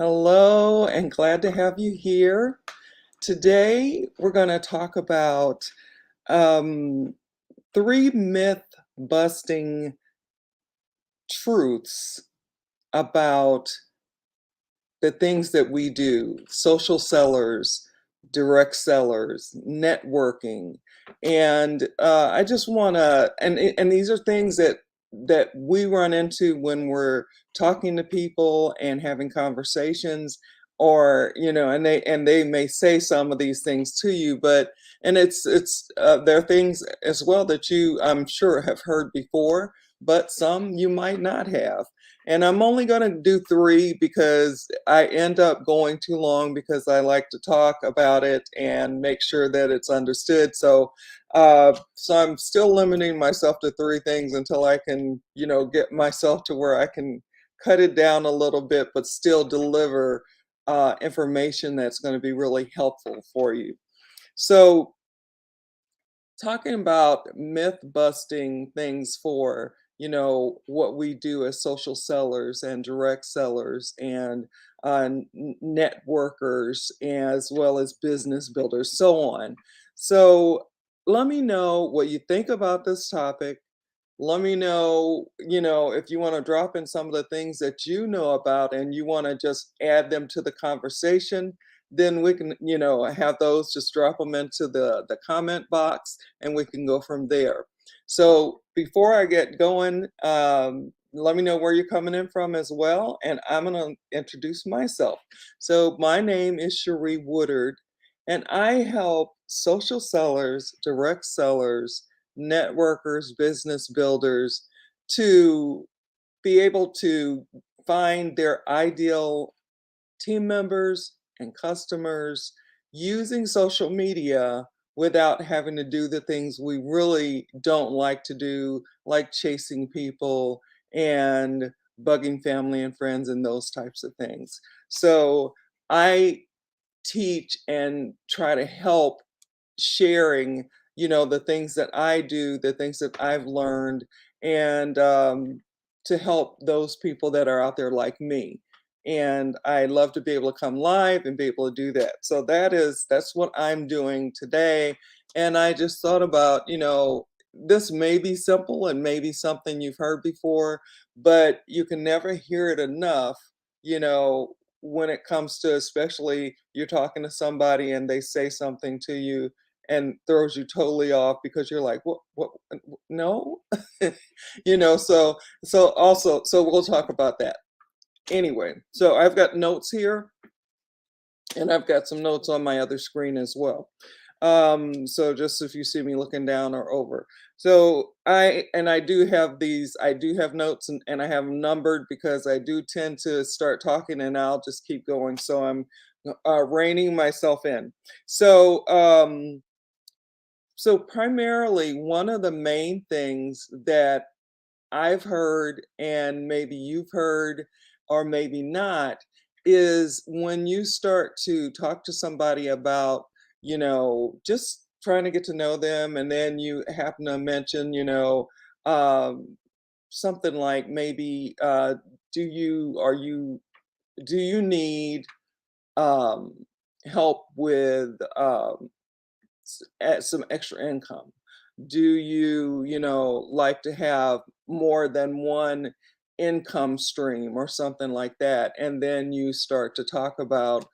Hello, and glad to have you here. Today, we're going to talk about um, three myth busting truths about the things that we do: social sellers, direct sellers, networking. And I just want to, and these are things that we run into when we're talking to people and having conversations, or and they may say some of these things to you, but and it's there are things as well that you, I'm sure, have heard before, but some you might not have. And I'm only going to do three because I end up going too long because I like to talk about it and make sure that it's understood. So I'm still limiting myself to three things until I can, get myself to where I can cut it down a little bit, but still deliver information that's going to be really helpful for you. So, talking about myth busting things for what we do as social sellers and direct sellers and networkers, as well as business builders, so on. So let me know what you think about this topic. Let me know, if you want to drop in some of the things that you know about and you want to just add them to the conversation. Then we can, have those, just drop them into the comment box and we can go from there. So before I get going, let me know where you're coming in from as well. And I'm going to introduce myself. So my name is Cherie Woodard, and I help social sellers, direct sellers, networkers, business builders to be able to find their ideal team members and customers using social media without having to do the things we really don't like to do, like chasing people and bugging family and friends and those types of things. So I teach and try to help sharing, the things that I do, the things that I've learned, and to help those people that are out there like me. And I love to be able to come live and be able to do that. So that's what I'm doing today. And I just thought about, this may be simple and maybe something you've heard before, but you can never hear it enough, when it comes to, especially you're talking to somebody and they say something to you and throws you totally off because you're like, what, no, so we'll talk about that anyway. So I've got notes here, and I've got some notes on my other screen as well. So just if you see me looking down or over. So I do have these, I do have notes, and I have them numbered because I do tend to start talking and I'll just keep going. So I'm reining myself in. So so primarily, one of the main things that I've heard, and maybe you've heard, or maybe not, is when you start to talk to somebody about, just trying to get to know them, and then you happen to mention, um, something like maybe, do you need um, help with some extra income? Do you, like to have more than one income stream or something like that? And then you start to talk about,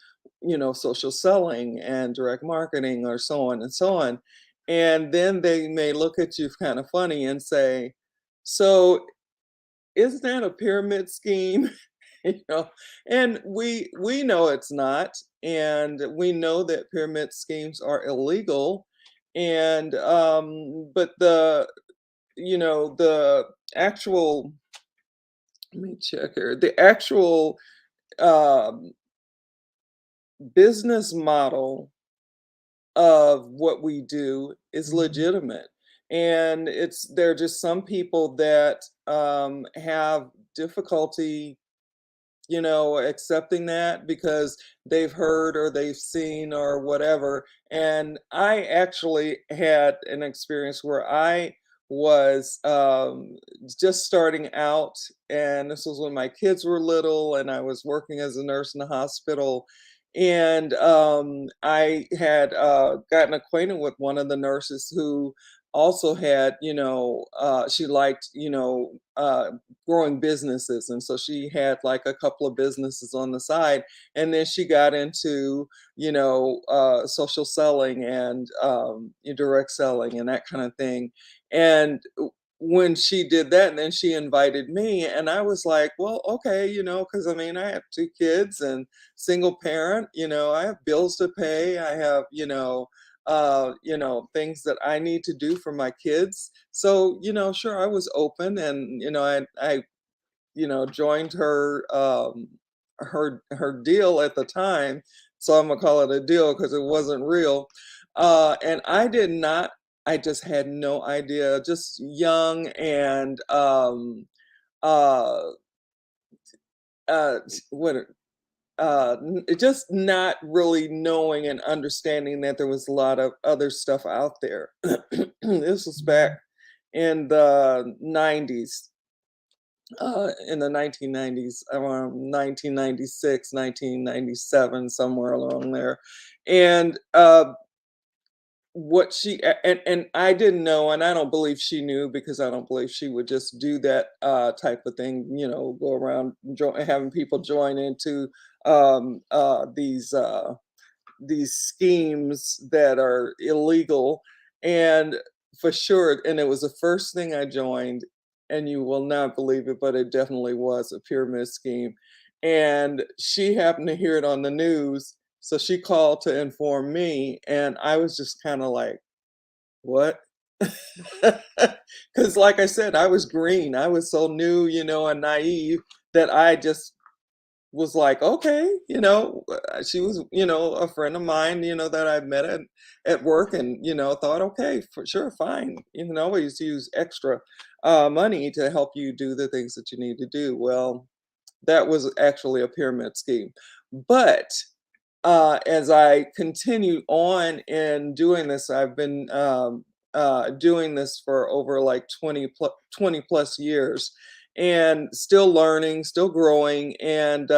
social selling and direct marketing, or so on and so on. And then they may look at you kind of funny and say, so isn't that a pyramid scheme? you know, and we know it's not, and we know that pyramid schemes are illegal. And but the actual, let me check here, the actual um business model of what we do is legitimate. And there are just some people that have difficulty, accepting that because they've heard or they've seen or whatever. And I actually had an experience where I was just starting out, and this was when my kids were little, and I was working as a nurse in the hospital. And I had gotten acquainted with one of the nurses who also had, she liked, growing businesses. And so she had like a couple of businesses on the side. And then she got into, social selling and direct selling and that kind of thing. And when she did that, and then she invited me, and I was like, well, okay, because I mean, I have two kids and single parent, I have bills to pay, I have, things that I need to do for my kids. So, sure, I was open, and I joined her deal at the time. So I'm gonna call it a deal because it wasn't real. And I did not, I just had no idea, just young and uh what just not really knowing and understanding that there was a lot of other stuff out there. This was back in the 90s, in the 1990s, around 1996, 1997, somewhere along there. And what she and I didn't know, and I don't believe she knew, because I don't believe she would just do that type of thing, go around having people join into these schemes that are illegal. And for sure, and it was the first thing I joined, and you will not believe it, but it definitely was a pyramid scheme. And she happened to hear it on the news, so she called to inform me, and I was just kind of like, what? Because like I said, I was green, I was so new, and naive, that I just was like, okay, she was, a friend of mine, that I met at work, and, thought, okay, for sure, fine. You can always use extra money to help you do the things that you need to do. Well, that was actually a pyramid scheme. But as I continue on in doing this, I've been doing this for over like 20 plus years, and still learning, still growing, and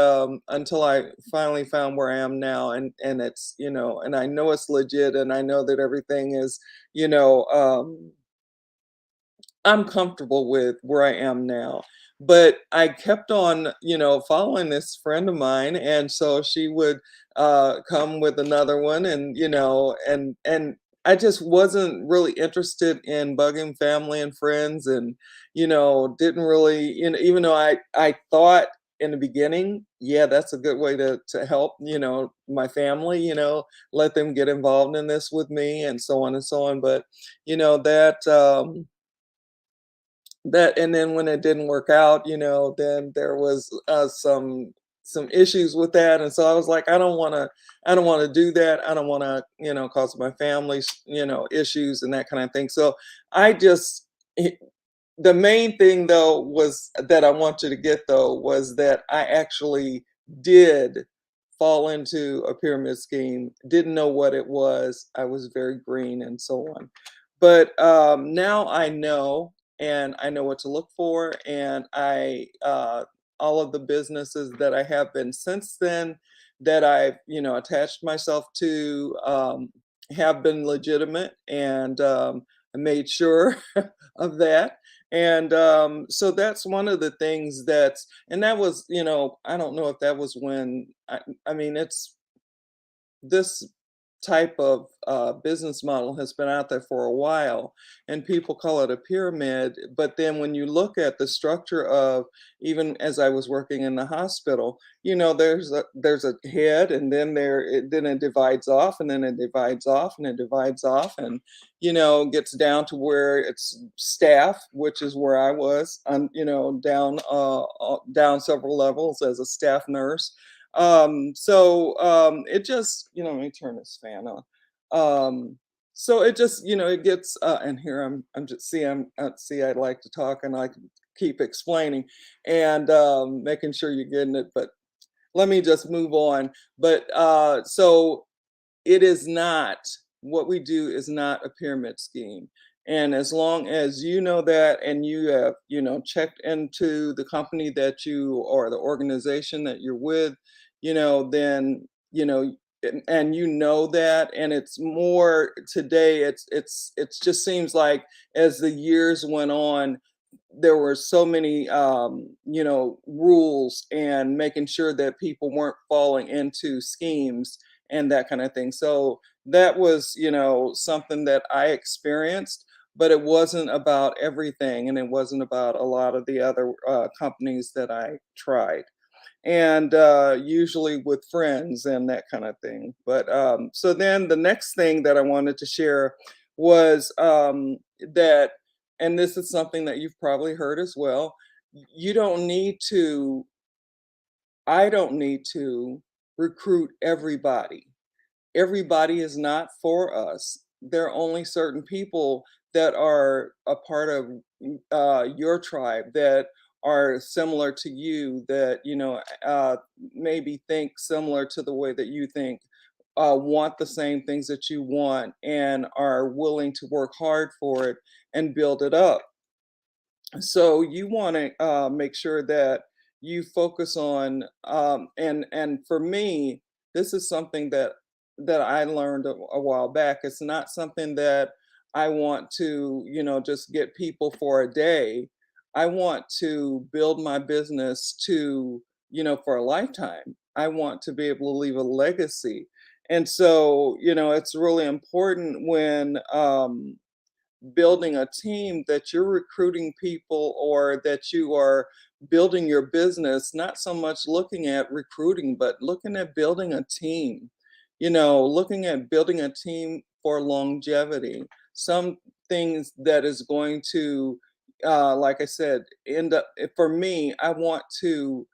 until I finally found where I am now. And it's, and I know it's legit, and I know that everything is, you know, um, I'm comfortable with where I am now. But I kept on, following this friend of mine, and so she would come with another one, and and I just wasn't really interested in bugging family and friends, and didn't really, even though I thought in the beginning, yeah, that's a good way to help, my family, let them get involved in this with me, and so on and so on. But that and then when it didn't work out, then there was some issues with that, and so I was like, I don't want to do that. I don't want to, cause my family, issues and that kind of thing. So I just the main thing though was that I want you to get though was that I actually did fall into a pyramid scheme, didn't know what it was. I was very green and so on. But now I know, and I know what to look for, and all of the businesses that I have been since then, that I've, attached myself to, have been legitimate, and I made sure of that. And so that's one of the things and that was, I don't know if that was when I mean, this type of business model has been out there for a while, and people call it a pyramid. But then when you look at the structure of, even as I was working in the hospital, there's a head, and then then it divides off, and then it divides off, and it divides off, and gets down to where it's staff, which is where I was, down down several levels as a staff nurse. So it just, let me turn this fan on. So it just, it gets and here I'm just see see, I like to talk, and I can keep explaining, and making sure you're getting it. But let me just move on. But so it is not, what we do is not a pyramid scheme. And as long as you know that and you have, checked into the company that you or the organization that you're with, then, and you know that, and it's more today, it's just seems like as the years went on, there were so many rules and making sure that people weren't falling into schemes and that kind of thing. So that was, something that I experienced, but it wasn't about everything, and it wasn't about a lot of the other companies that I tried, and usually with friends and that kind of thing. But so then the next thing that I wanted to share was that, and this is something that you've probably heard as well. You don't need to, I don't need to recruit everybody. Everybody is not for us. There are only certain people that are a part of your tribe that are similar to you, that maybe think similar to the way that you think, want the same things that you want, and are willing to work hard for it and build it up. So you want to make sure that you focus on, and for me, this is something that I learned a while back. It's not something that I want to, just get people for a day. I want to build my business to, for a lifetime. I want to be able to leave a legacy. And so, it's really important when building a team, that you're recruiting people, or that you are building your business, not so much looking at recruiting, but looking at building a team, looking at building a team for longevity. Some things that is going to, like I said, end up, for me, I want to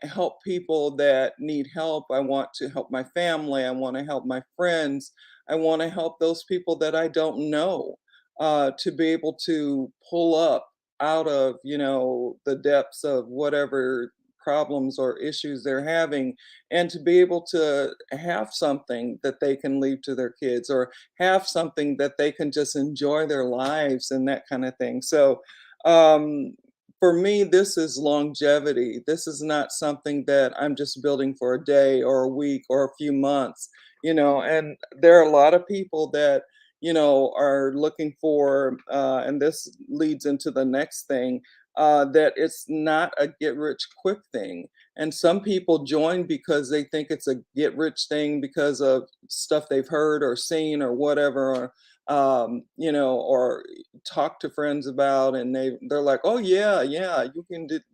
help people that need help. I want to help my family. I want to help my friends. I want to help those people that I don't know, to be able to pull up out of, the depths of whatever problems or issues they're having, and to be able to have something that they can leave to their kids, or have something that they can just enjoy their lives and that kind of thing. So, um, for me, this is longevity. This is not something that I'm just building for a day or a week or a few months, and there are a lot of people that, are looking for, and this leads into the next thing, that it's not a get rich quick thing. And some people join because they think it's a get rich thing because of stuff they've heard or seen or whatever, or talk to friends about, and they're like, oh yeah, yeah,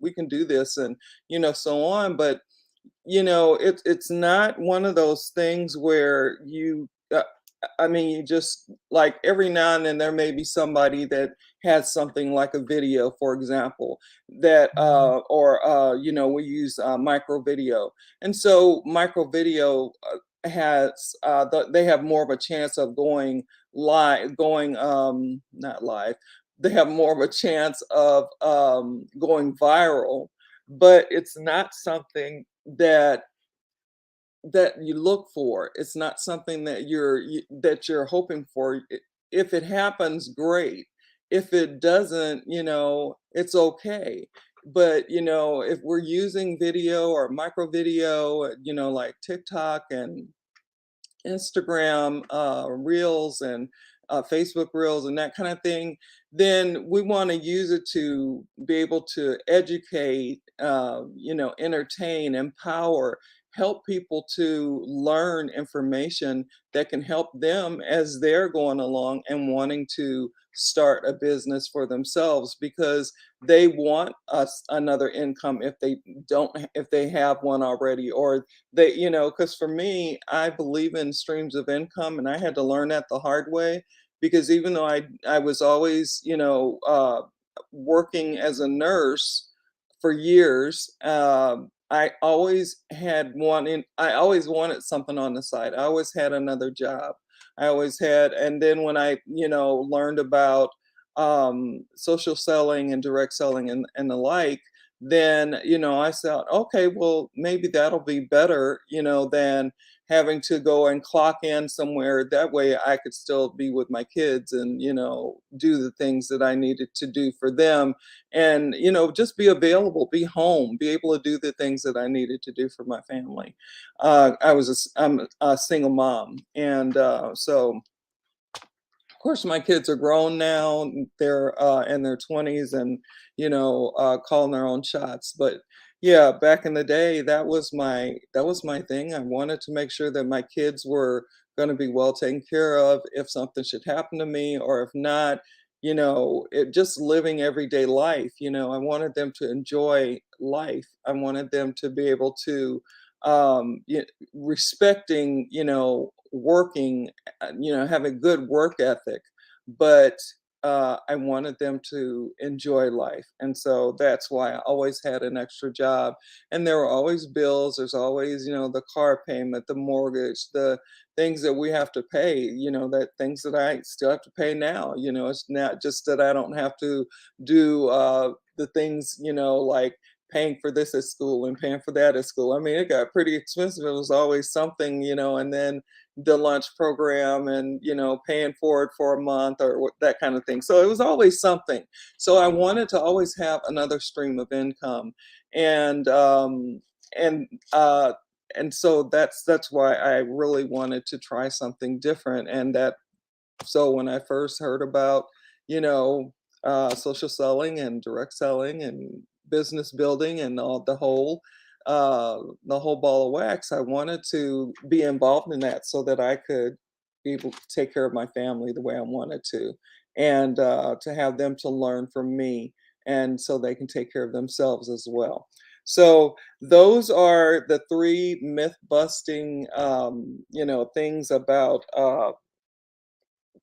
we can do this, and so on. But it's not one of those things where I mean, you just, like, every now and then there may be somebody that has something like a video, for example, that or we use micro video, and so micro video they have more of a chance of going live, going not live. They have more of a chance of going viral, but it's not something that you look for. It's not something that that you're hoping for. If it happens, great. If it doesn't, it's okay. But if we're using video or micro video, like TikTok and Instagram Reels, and Facebook Reels, and that kind of thing, then we want to use it to be able to educate, entertain, empower, help people to learn information that can help them as they're going along and wanting to start a business for themselves, because they want another income if they don't, if they have one already, or they, because for me, I believe in streams of income, and I had to learn that the hard way, because even though I was always, working as a nurse for years, I always wanted something on the side. I always had another job. I always had, and then when I, learned about social selling and direct selling, and the like, then, I thought, okay, well, maybe that'll be better, than having to go and clock in somewhere. That way I could still be with my kids and, do the things that I needed to do for them and, just be available, be home, be able to do the things that I needed to do for my family. I'm a single mom. And so, of course, my kids are grown now. They're in their 20s and, calling their own shots. But yeah, back in the day, that was my thing. I wanted to make sure that my kids were going to be well taken care of if something should happen to me, or if not, just living everyday life. I wanted them to enjoy life. I wanted them to be able to respecting, working, have a good work ethic, but I wanted them to enjoy life. And so that's why I always had an extra job. And there were always bills. There's always, the car payment, the mortgage, the things that we have to pay, that things that I still have to pay now. It's not just that I don't have to do the things, like paying for this at school and paying for that at school. I mean, it got pretty expensive. It was always something, and then the lunch program and, paying for it for a month or that kind of thing. So it was always something. So I wanted to always have another stream of income. And and uh and so that's why I really wanted to try something different. And that so when I first heard about, you know, social selling and direct selling and business building and all the whole ball of wax, I wanted to be involved in that so that I could be able to take care of my family the way I wanted to, and to have them to learn from me, and so they can take care of themselves as well. So those are the three myth busting, things about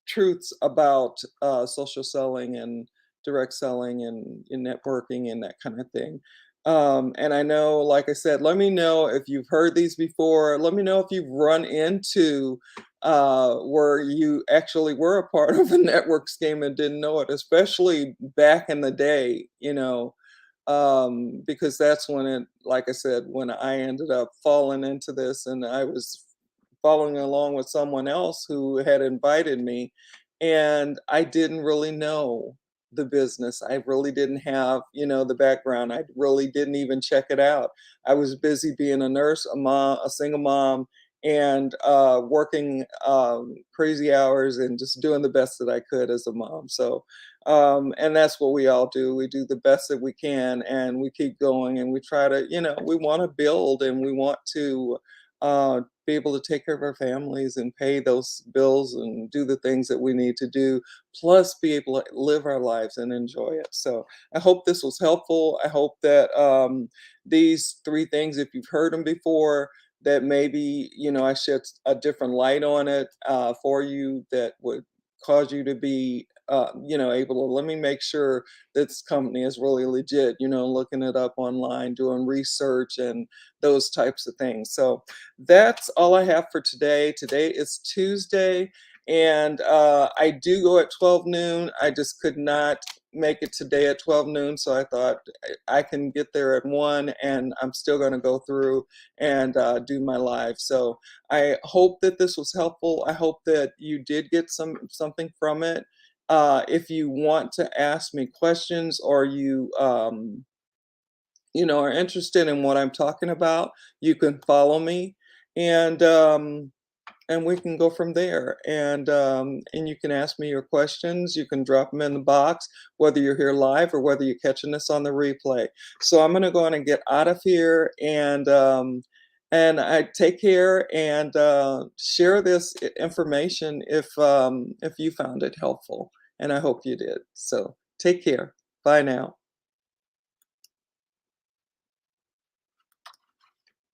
truths about social selling and direct selling and networking and that kind of thing. And I know, like I said, let me know if you've heard these before. Let me know if you've run into where you actually were a part of a network scheme and didn't know it, especially back in the day, because that's when it, like I said, when I ended up falling into this and I was following along with someone else who had invited me, and I didn't really know the business. I really didn't have, the background. I really didn't even check it out. I was busy being a nurse, a mom, a single mom, and working crazy hours and just doing the best that I could as a mom. So, and that's what we all do. We do the best that we can, and we keep going, and we try to, we want to build, and we want to be able to take care of our families and pay those bills and do the things that we need to do, plus be able to live our lives and enjoy it. So I hope this was helpful. I hope that these three things, if you've heard them before, that maybe, I shed a different light on it for you that would cause you to be, able to let me make sure this company is really legit, looking it up online, doing research and those types of things. So that's all I have for today. Today is Tuesday, and I do go at 12 noon. I just could not make it today at 12 noon, so I thought I can get there at 1, and I'm still going to go through and do my live. So I hope that this was helpful. I hope that you did get something from it. If you want to ask me questions, or you are interested in what I'm talking about, you can follow me, and and we can go from there. And you can ask me your questions. You can drop them in the box, whether you're here live or whether you're catching this on the replay. So I'm gonna go on and get out of here, and I take care and share this information if you found it helpful, and I hope you did. So take care. Bye now.